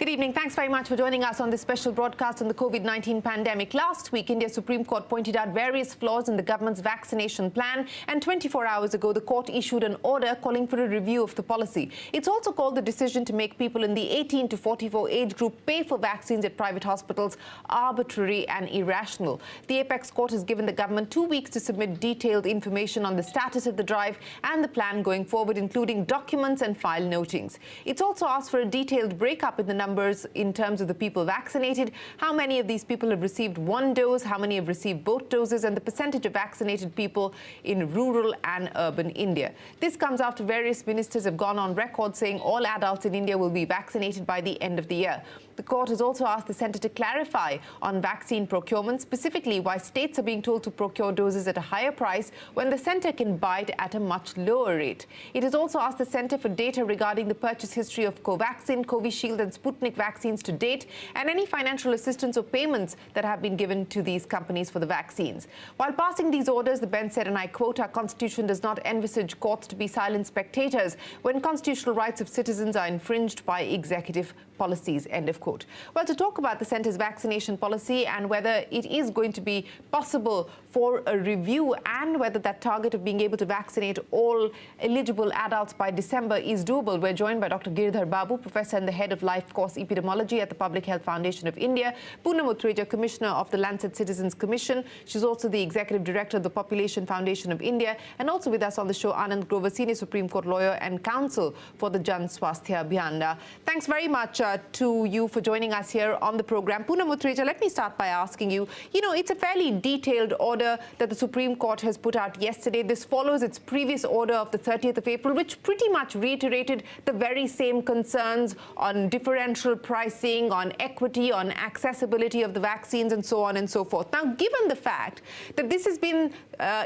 Good evening. Thanks very much for joining us on this special broadcast on the COVID-19 pandemic. Last week, India's Supreme Court pointed out various flaws in the government's vaccination plan, and 24 hours ago, the court issued an order calling for a review of the policy. It's also called the decision to make people in the 18 to 44 age group pay for vaccines at private hospitals arbitrary and irrational. The Apex Court has given the government 2 weeks to submit detailed information on the status of the drive and the plan going forward, including documents and file notings. It's also asked for a detailed breakup in the numbers in terms of the people vaccinated, how many of these people have received one dose, how many have received both doses, and the percentage of vaccinated people in rural and urban India. This comes after various ministers have gone on record saying all adults in India will be vaccinated by the end of the year. The court has also asked the centre to clarify on vaccine procurement, specifically why states are being told to procure doses at a higher price when the centre can buy it at a much lower rate. It has also asked the centre for data regarding the purchase history of Covaxin, Covishield and Sputnik vaccines to date, and any financial assistance or payments that have been given to these companies for the vaccines. While passing these orders, the bench said, and I quote, "Our constitution does not envisage courts to be silent spectators when constitutional rights of citizens are infringed by executive policies," end of quote. Well, to talk about the centre's vaccination policy and whether it is going to be possible for a review and whether that target of being able to vaccinate all eligible adults by December is doable, we're joined by Dr. Giridhar Babu, Professor and the Head of Life Course Epidemiology at the Public Health Foundation of India, Poonam Uthreja, Commissioner of the Lancet Citizens Commission. She's also the Executive Director of the Population Foundation of India, and also with us on the show, Anand Grover, Senior Supreme Court Lawyer and Counsel for the Jan Swasthya Abhiyan. Thanks very much to you for joining us here on the program. Poonam Uthreja, let me start by asking you, it's a fairly detailed order that the Supreme Court has put out yesterday. This follows its previous order of the 30th of April, which pretty much reiterated the very same concerns on differential pricing, on equity, on accessibility of the vaccines, and so on and so forth. Now, given the fact that this has been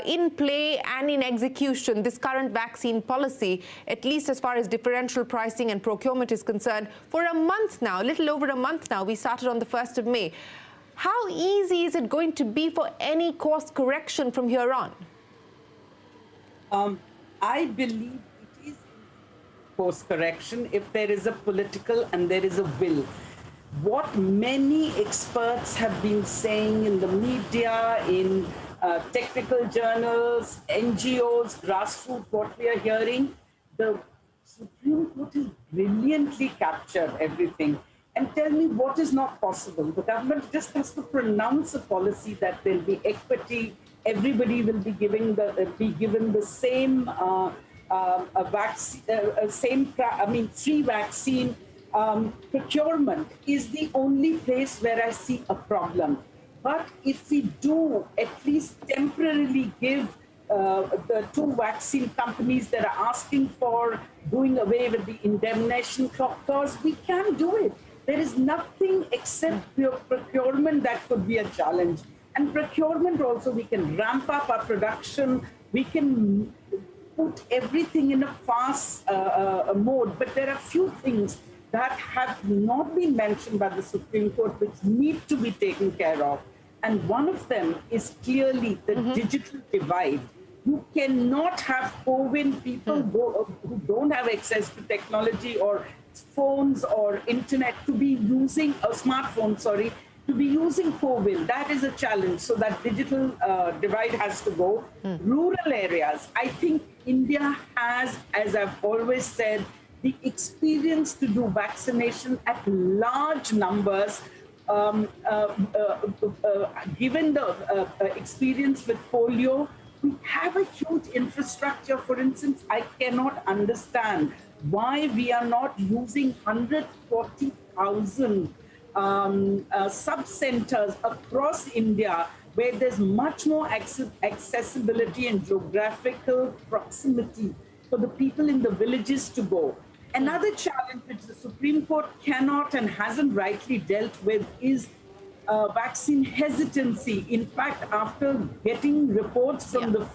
in play and in execution, this current vaccine policy, at least as far as differential pricing and procurement is concerned, for a month now, a little over a month now, we started on the 1st of May. How easy is it going to be for any course correction from here on? I believe it is course correction if there is a political and there is a will. What many experts have been saying in the media, in technical journals, NGOs, grassroots, what we are hearing, the Supreme Court has brilliantly captured everything. And tell me what is not possible. The government just has to pronounce a policy that there will be equity. Everybody will be given the same free vaccine. Procurement is the only place where I see a problem. But if we do at least temporarily give the 2 vaccine companies that are asking for doing away with the indemnification clause, we can do it. There is nothing except procurement that could be a challenge. And procurement also, we can ramp up our production, we can put everything in a fast mode. But there are few things that have not been mentioned by the Supreme Court which need to be taken care of. And one of them is clearly the digital divide. You cannot have COVID people who don't have access to technology or phones or internet to be using a smartphone, to be using COVID. That is a challenge. So that digital divide has to go. Rural areas, I think India has, as I've always said, the experience to do vaccination at large numbers. Given the experience with polio, we have a huge infrastructure. For instance, I cannot understand why we are not using 140,000 sub-centers across India where there's much more accessibility and geographical proximity for the people in the villages to go. Another challenge which the Supreme Court cannot and hasn't rightly dealt with is vaccine hesitancy. In fact, after getting reports from the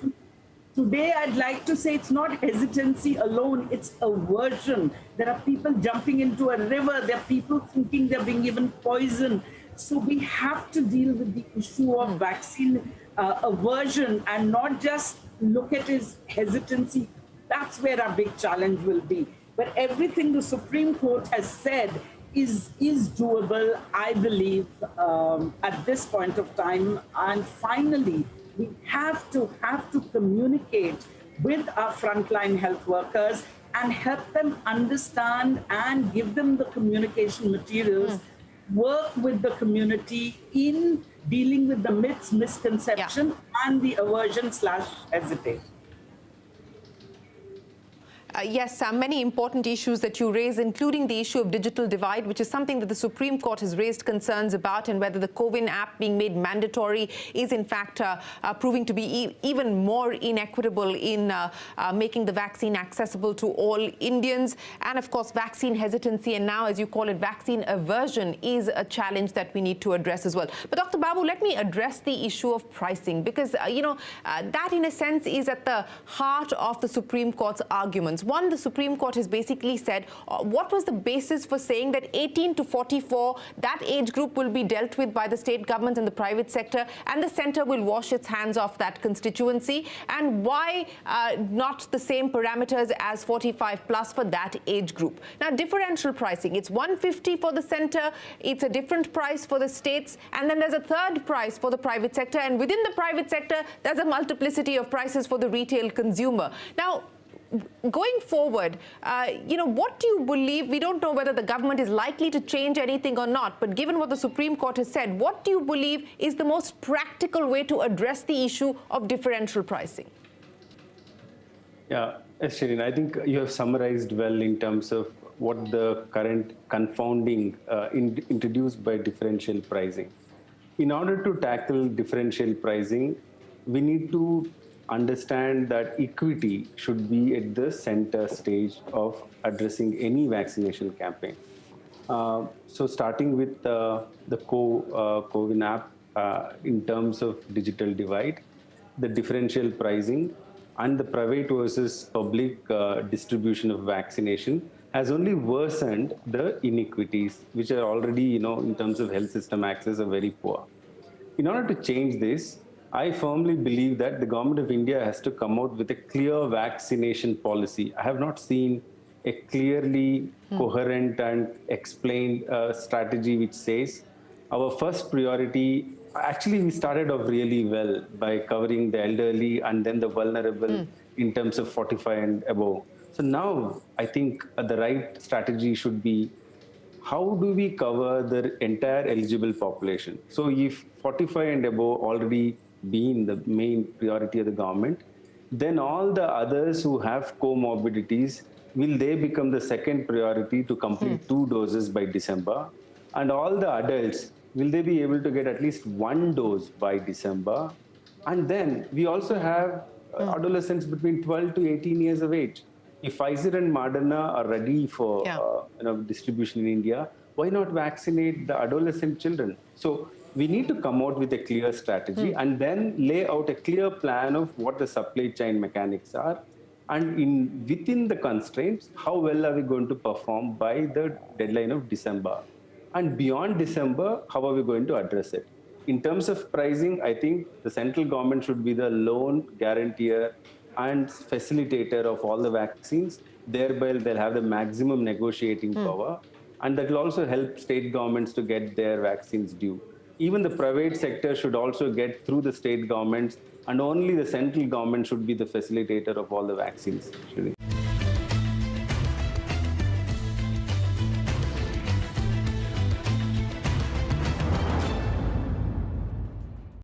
today, I'd like to say it's not hesitancy alone, it's aversion. There are people jumping into a river, there are people thinking they're being given poison. So we have to deal with the issue of vaccine aversion and not just look at his hesitancy. That's where our big challenge will be. But everything the Supreme Court has said is doable, I believe, at this point of time. And finally, we have to communicate with our frontline health workers and help them understand and give them the communication materials, work with the community in dealing with the myths, misconception, and the aversion/hesitation. Yes, many important issues that you raise, including the issue of digital divide, which is something that the Supreme Court has raised concerns about, and whether the CoWIN app being made mandatory is in fact proving to be even more inequitable in making the vaccine accessible to all Indians. And of course, vaccine hesitancy, and now, as you call it, vaccine aversion, is a challenge that we need to address as well. But Dr. Babu, let me address the issue of pricing, because, that in a sense is at the heart of the Supreme Court's arguments. One, the Supreme Court has basically said what was the basis for saying that 18 to 44, that age group will be dealt with by the state governments and the private sector, and the centre will wash its hands off that constituency, and why not the same parameters as 45 plus for that age group? Now, differential pricing, it's 150 for the centre, it's a different price for the states, and then there's a third price for the private sector, and within the private sector, there's a multiplicity of prices for the retail consumer. Now, going forward, what do you believe? We don't know whether the government is likely to change anything or not, but given what the Supreme Court has said, what do you believe is the most practical way to address the issue of differential pricing? Yeah, Shireen, I think you have summarized well in terms of what the current confounding introduced by differential pricing. In order to tackle differential pricing, we need to understand that equity should be at the center stage of addressing any vaccination campaign. So starting with the CoWIN app, in terms of digital divide, the differential pricing, and the private versus public distribution of vaccination has only worsened the inequities, which are already, in terms of health system access, are very poor. In order to change this, I firmly believe that the government of India has to come out with a clear vaccination policy. I have not seen a clearly coherent and explained strategy which says our first priority. Actually, we started off really well by covering the elderly and then the vulnerable in terms of 45 and above. So now I think the right strategy should be, how do we cover the entire eligible population? So if 45 and above already being the main priority of the government, then all the others who have comorbidities, will they become the second priority to complete 2 doses by December? And all the adults, will they be able to get at least 1 dose by December? And then we also have adolescents between 12 to 18 years of age. If Pfizer and Moderna are ready for distribution in India, why not vaccinate the adolescent children? So we need to come out with a clear strategy and then lay out a clear plan of what the supply chain mechanics are, and within the constraints, how well are we going to perform by the deadline of December? And beyond December, how are we going to address it? In terms of pricing, I think the central government should be the loan guarantor and facilitator of all the vaccines. Thereby, they'll have the maximum negotiating power, and that will also help state governments to get their vaccines due. Even the private sector should also get through the state governments, and only the central government should be the facilitator of all the vaccines. Actually.